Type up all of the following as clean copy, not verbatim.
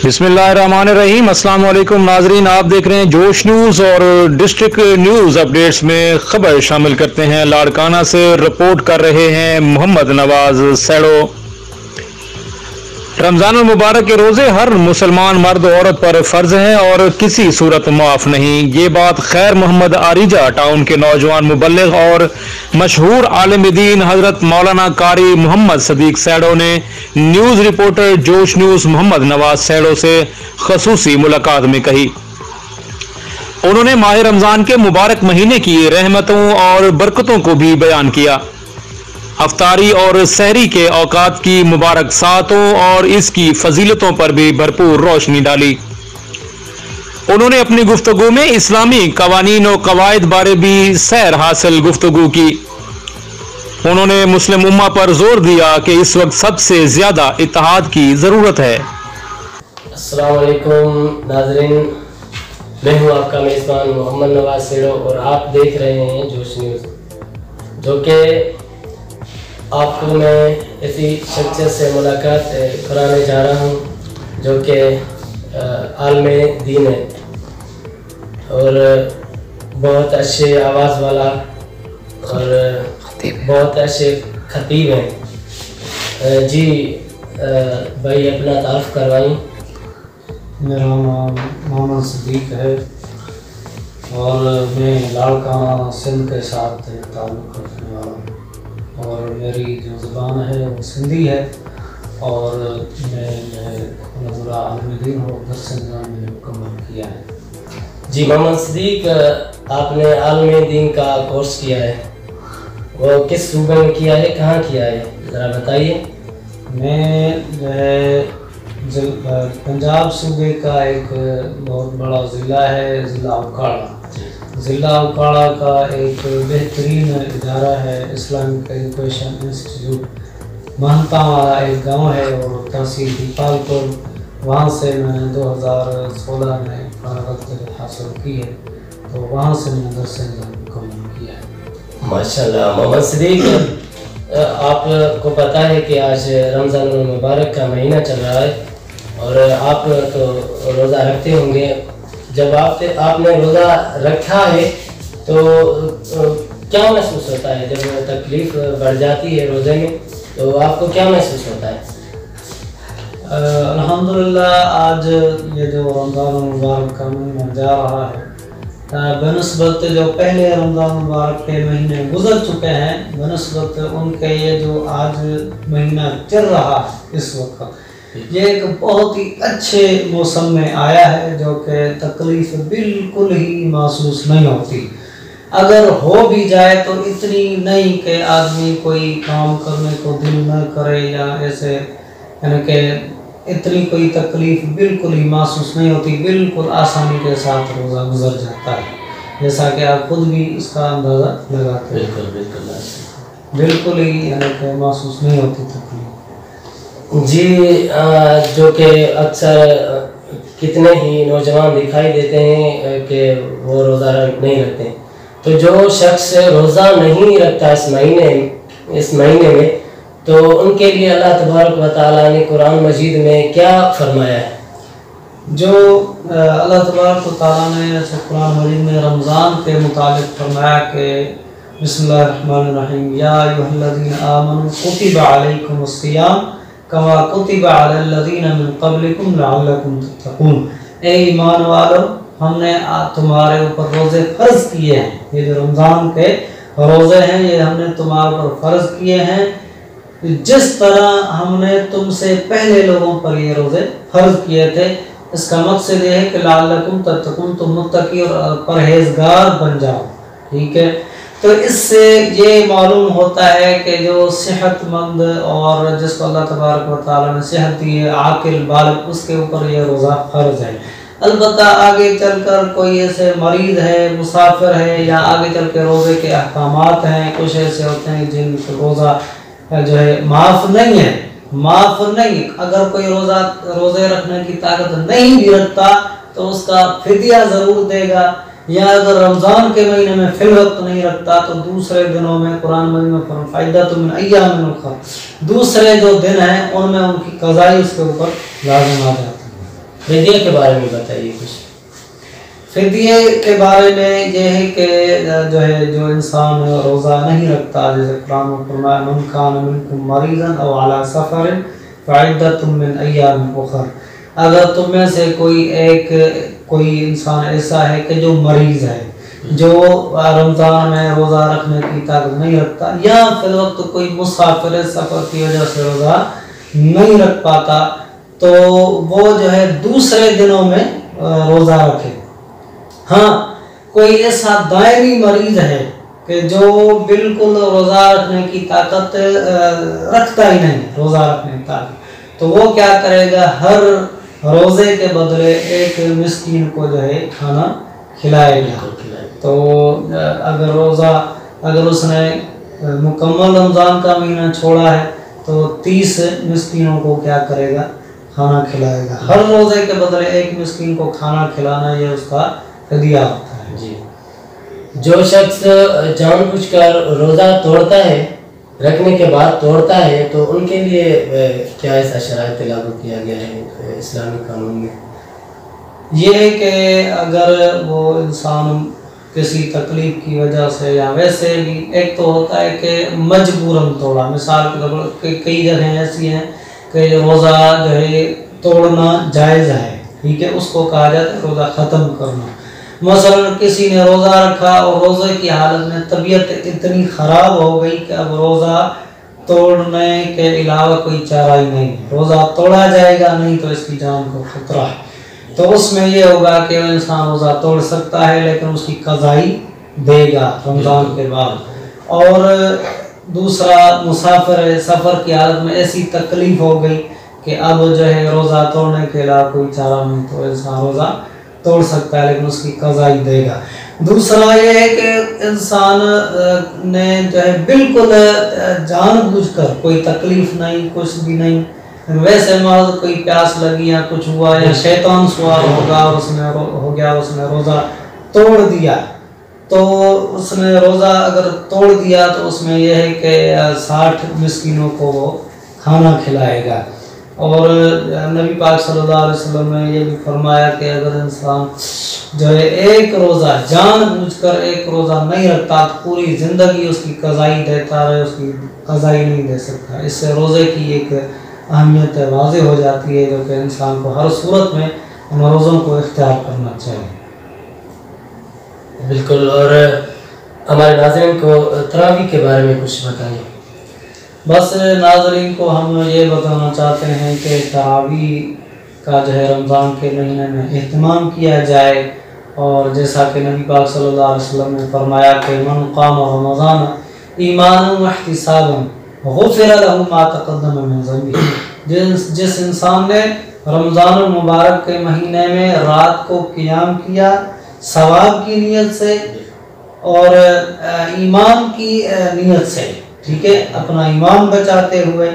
बिस्मिल्लाहिर्रहमानिर्रहीम। अस्सलाम वालेकुम नाजरीन, आप देख रहे हैं जोश न्यूज़ और डिस्ट्रिक्ट न्यूज़ अपडेट्स में खबर शामिल करते हैं। लाड़काना से रिपोर्ट कर रहे हैं मोहम्मद नवाज सैडो। रमज़ान मुबारक के रोज़े हर मुसलमान मर्द औरत पर फ़र्ज हैं और किसी सूरत माफ़ नहीं। ये बात खैर मोहम्मद आरिजा टाउन के नौजवान मुबल्लिग और मशहूर आलिम दीन हज़रत मौलाना कारी मोहम्मद सदीक सैडो ने न्यूज़ रिपोर्टर जोश न्यूज़ मोहम्मद नवाज सैडो से खसूसी मुलाकात में कही। उन्होंने माह रमज़ान के मुबारक महीने की रहमतों और बरकतों को भी बयान किया। अफ्तारी और सहरी के औकात की मुबारक सातों और इसकी फजीलतों पर भी भरपूर रोशनी डाली। उन्होंने अपनी गुफ्तगू में इस्लामी कवानीन और कवायद बारे भी सैर हासिल गुफ्तगू की। उन्होंने मुस्लिम उम्मा पर जोर दिया कि इस वक्त सबसे ज्यादा इत्तेहाद की जरूरत है। अस्सलाम वालेकुम नाज़रीन, मैं हूं आपका मेज़बान मोहम्मद नवाज सैडो और आप देख रहे हैं जोश न्यूज़, जो कि आपको मैं ऐसी शख्सियत से मुलाकात कराने जा रहा हूं जो कि आलिम दीन है और बहुत अच्छे आवाज़ वाला और बहुत अच्छे खतीब हैं। जी भाई, अपना तारुफ करवाएं। मेरा नाम मोहम्मद सदीक है और मैं लाड़काना सिंध के साथ ताल्लुक़ रखने वाला हूँ और मेरी जो ज़ुबान है वो सिंधी है और मैं आलिम दीन हो दर्स निज़ाम में मुकम्मल किया है। जी मोहम्मद सदीक, आपने आलिम दीन का कोर्स किया है, वो किस सूबे में किया है, कहाँ किया है, ज़रा बताइए। मैं पंजाब सूबे का एक बहुत बड़ा ज़िला है, ज़िला उकाड़ा। ज़िला उकाड़ा का एक बेहतरीन इदारा है इस्लामिक एजुकेशन इंस्टीट्यूट, महंता वाला एक गांव है और तहसील दीपालपुर। वहाँ से मैंने 2016 में फरागत हासिल की है, तो वहाँ से मैंने दर्स मुकम्मल किया है। माशाल्लाह। मोहम्मद सदीक, आपको पता है कि आज रमज़ान मुबारक का महीना चल रहा है और आप तो रोज़ा रखते होंगे। जब आपने रोज़ा रखा है तो क्या महसूस होता है? जब तकलीफ़ बढ़ जाती है रोज़े में तो आपको क्या महसूस होता है? अल्हम्दुलिल्लाह, आज ये जो रमज़ान मुबारक का महीना जा रहा है, बनिस्बत जो पहले रमज़ान मुबारक के महीने गुजर चुके हैं, बनिस्बत उनके ये जो आज महीना चल रहा है इस वक्त, ये एक बहुत ही अच्छे मौसम में आया है जो कि तकलीफ बिल्कुल ही महसूस नहीं होती। अगर हो भी जाए तो इतनी नहीं कि आदमी कोई काम करने को दिल न करे या ऐसे, यानी कि इतनी कोई तकलीफ बिल्कुल ही महसूस नहीं होती, बिल्कुल आसानी के साथ रोज़ा गुजर जाता है, जैसा कि आप खुद भी इसका अंदाज़ा लगाते हैं। बिल्कुल ही यानी कि महसूस नहीं होती तकलीफ। जी, जो कि अक्सर कितने ही नौजवान दिखाई देते हैं कि वो रोज़ा नहीं रखते, तो जो शख्स रोज़ा नहीं रखता इस महीने में, तो उनके लिए अल्लाह तबारक व तआला ने कुरान मजीद में क्या फरमाया है? जो अल्लाह तबारक व तआला ने कुरान मजीद में रमज़ान के मुतालिक फरमाया कि बिस्मिल्लाहिर्रहमानिर्रहीम, या अय्युहल्लज़ीना आमनू कुतिबा अलैकुमुस्सियाम कमा कुतिबा अलल्लज़ीना मिन क़ब्लिकुम लअल्लकुम तत्तक़ून। ए ईमान वालों, हमने तुम्हारे ऊपर रोज़े फ़र्ज किए हैं। ये जो रमज़ान के रोज़े हैं ये हमने तुम्हारे ऊपर फ़र्ज किए हैं, जिस तरह हमने तुमसे पहले लोगों पर ये रोज़े फ़र्ज किए थे। इसका मकसद ये है कि लअल्लकुम तत्तक़ून, तुम मुत्तकी और परहेज़गार बन जाओ। ठीक है, तो इससे ये मालूम होता है कि जो सेहतमंद और जिसको अल्लाह तबारक व तआला ने सेहत दी है, आकिल बालिग, उसके ऊपर यह रोज़ा फ़र्ज है। अलबत्ता आगे चलकर कोई ऐसे मरीज़ है, मुसाफिर है, या आगे चल के रोज़े के अहकामात हैं, कुछ ऐसे होते हैं जिनका रोज़ा जो है माफ़ नहीं है, माफ़ नहीं। अगर कोई रोज़े रखने की ताकत नहीं भी रखता तो उसका फिदिया ज़रूर देगा, या अगर रमज़ान के महीने में फिल वक्त नहीं रखता तो दूसरे दिनों में कुरान मजीद में फ़ायदा मिन अय्यामिन उखर, दूसरे जो दिन हैं उनमें उनकी क़ज़ाई उसके ऊपर लाज़िम आ जाती है। फिदिया के बारे में बताइए कुछ। फिदिये के बारे में ये है कि जो इंसान रोज़ा नहीं रखता, जैसे कुरान में फरमाया मन कान मिनकुम मरीज़न औ अला सफ़रिन फ़इद्दतुम मिन अय्यामिन उख़र, अगर तुम में से कोई इंसान ऐसा है कि जो मरीज़ है, जो रमज़ान में रोज़ा रखने की ताकत नहीं रखता, या फिर वक्त कोई मुसाफिर सफ़र की वजह से रोज़ा नहीं रख पाता, तो वो जो है दूसरे दिनों में रोज़ा रखे। हाँ, कोई ऐसा दायमी मरीज है कि जो बिल्कुल रोज़ा रखने की ताकत रखता ही नहीं, रोज़ा रखने की ताकत, तो वो क्या करेगा, हर रोज़े के बदले एक मिस्कीन को जो है खाना खिलाएगा। तो अगर उसने मुकम्मल रमज़ान का महीना छोड़ा है तो 30 मिस्कीनों को क्या करेगा, खाना खिलाएगा। हर रोज़े के बदले एक मिस्कीन को खाना खिलाना, ये उसका फिदिया होता है। जी, जो शख्स जानबूझकर रोज़ा तोड़ता है, रखने के बाद तोड़ता है, तो उनके लिए क्या ऐसा शराइत लागू किया गया है इस्लामी कानून में? ये है कि अगर वो इंसान किसी तकलीफ की वजह से या वैसे भी, एक तो होता है कि मजबूरन तोड़ा, मिसाल के तौर पर कई जगह ऐसी हैं कि रोज़ा जो है तोड़ना जायज़ है, ठीक है, उसको कहा जाता है रोज़ा ख़त्म करना। मसलन किसी ने रोज़ा रखा और रोज़े की हालत में तबीयत इतनी ख़राब हो गई कि अब रोज़ा तोड़ने के अलावा कोई चारा ही नहीं, रोज़ा तोड़ा जाएगा नहीं तो इसकी जान को खतरा है, तो उसमें ये होगा कि इंसान रोज़ा तोड़ सकता है लेकिन उसकी क़ज़ाई देगा रमज़ान के बाद। और दूसरा, मुसाफिर है, सफ़र की हालत में ऐसी तकलीफ़ हो गई कि अब जो है रोज़ा तोड़ने के अलावा कोई चारा नहीं, तो इंसान रोज़ा तोड़ सकता है लेकिन उसकी क़ज़ाई देगा। दूसरा ये है कि इंसान ने जो है बिल्कुल जानबूझकर, कोई तकलीफ़ नहीं, कुछ भी नहीं, वैसे महज कोई प्यास लगी या कुछ हुआ या शैतान सवार होगा और उसने रोज़ा तोड़ दिया, तो उसने रोज़ा अगर तोड़ दिया तो उसमें यह है कि 60 मिस्कीनों को वो खाना खिलाएगा। और नबी पाक सल्लल्लाहु अलैहि वसल्लम ने ये भी फरमाया कि अगर इंसान जो है एक रोज़ा जानबूझकर एक रोज़ा नहीं रखता तो पूरी ज़िंदगी उसकी क़ज़ाई देता रहे, उसकी क़ज़ाई नहीं दे सकता। इससे रोज़े की एक अहमियत वाज़ेह हो जाती है, जो कि इंसान को हर सूरत में उन रोज़ों को इख्तियार करना चाहिए। बिल्कुल। और हमारे नाज़रीन को तरावी के बारे में कुछ बताइए। बस नाज़रीन को हम ये बताना चाहते हैं कि तरावी का जो है रमज़ान के महीने में एहतमाम किया जाए, और जैसा कि नबी पाक सल्लल्लाहु अलैहि वसल्लम ने फरमाया कि मन क़ाम रमज़ान ईमानन व इहतिसाबन गुफ़िर लहू मा तक़द्दम मिन ज़ंबिही, जिस इंसान ने रमज़ान मुबारक के महीने में रात को क़ियाम किया सवाब की नीयत से और ईमान की नीयत से, ठीक है, अपना ईमान बचाते हुए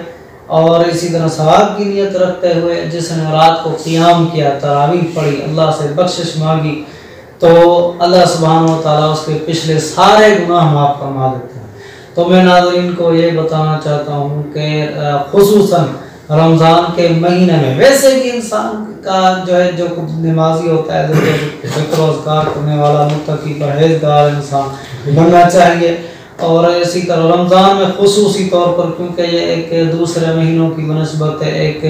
और इसी तरह सवाब की नीयत रखते हुए, जिसने रात को क़ियाम किया, तरावीह पढ़ी, अल्लाह से बख्शिश मांगी, तो अल्लाह सुब्हानहू व तआला उसके पिछले सारे गुनाह माफ़ फरमा देते हैं। तो मैं नाज़रीन को ये बताना चाहता हूँ कि ख़ुसूसन रमज़ान के महीने में वैसे भी इंसान का जो है, जो कुछ नमाजी होता है, जो ज़िक्र व अज़कार करने वाला, मुत्तकी परहेज़गार इंसान बनना चाहिए। और इसी तरह रमज़ान में ख़ुसूसी तौर पर, क्योंकि ये एक दूसरे महीनों की बनस्बत एक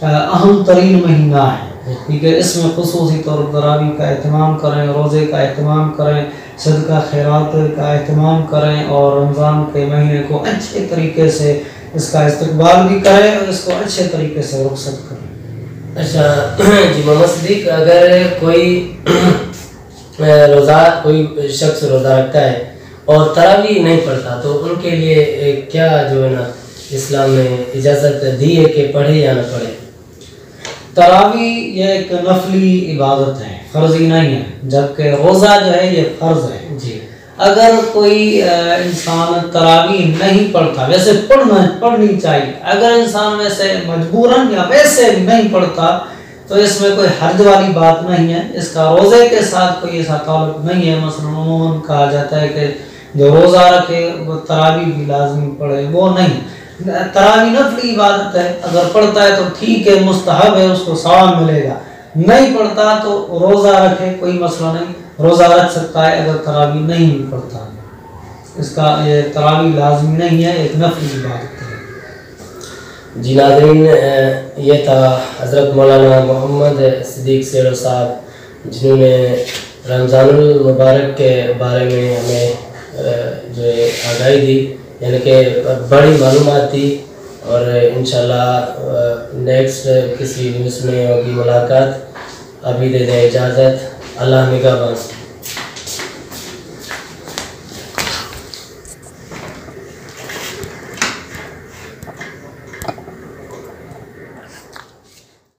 अहम तरीन महीना है, ठीक है, इसमें ख़ुसूसी तौर पर तरावी का एहतमाम करें, रोज़े का एहतमाम करें, सदका खैरात का एहतमाम करें, और रमज़ान के महीने को अच्छे तरीके से इसका इस्तकबाल भी करें और इसको अच्छे तरीके से रुखसत करें। अच्छा जी मोहम्मद सिद्दीक, अगर कोई कोई शख्स रोज़ा रखता है और तरावी नहीं पढ़ता, तो उनके लिए क्या जो है ना इस्लाम में इजाज़त दी है कि पढ़े या न पढ़े? तरावी ये एक नफली इबादत है, फ़र्ज़ी नहीं है, जबकि रोज़ा जो है ये फ़र्ज़ है जी। अगर कोई इंसान तरावी नहीं पढ़ता, वैसे पढ़नी चाहिए, अगर इंसान वैसे मजबूरन या वैसे नहीं पढ़ता तो इसमें कोई हर्ज वाली बात नहीं है, इसका रोज़े के साथ कोई ऐसा ताल्लुक़ नहीं है। मसलन उमूमन कहा जाता है कि जो रोज़ा रखे वो तरावी भी लाजमी पढ़े, वो नहीं, तरावी नफली इबादत है, अगर पढ़ता है तो ठीक है, मुस्तहब है, उसको सवाब मिलेगा, نہیں پڑھتا تو روزہ رکھے، کوئی مسئلہ نہیں، روزہ رکھ سکتا ہے اگر تراویح نہیں بھی پڑھتا ہے، اس کا یہ تراویح لازمی نہیں ہے، ایک نفلی عبادت ہے۔ جی ناظرین، یہ تھا حضرت مولانا محمد صدیق سیڑو صاحب، جنہوں نے رمضان المبارک کے بارے میں ہمیں جو آگاہی دی، یعنی کہ بڑی معلومات دی، اور انشاءاللہ نیکسٹ کسی نیوز میں ہوگی ملاقات۔ ابھی دے دیں اجازت، اللہ نگہبان۔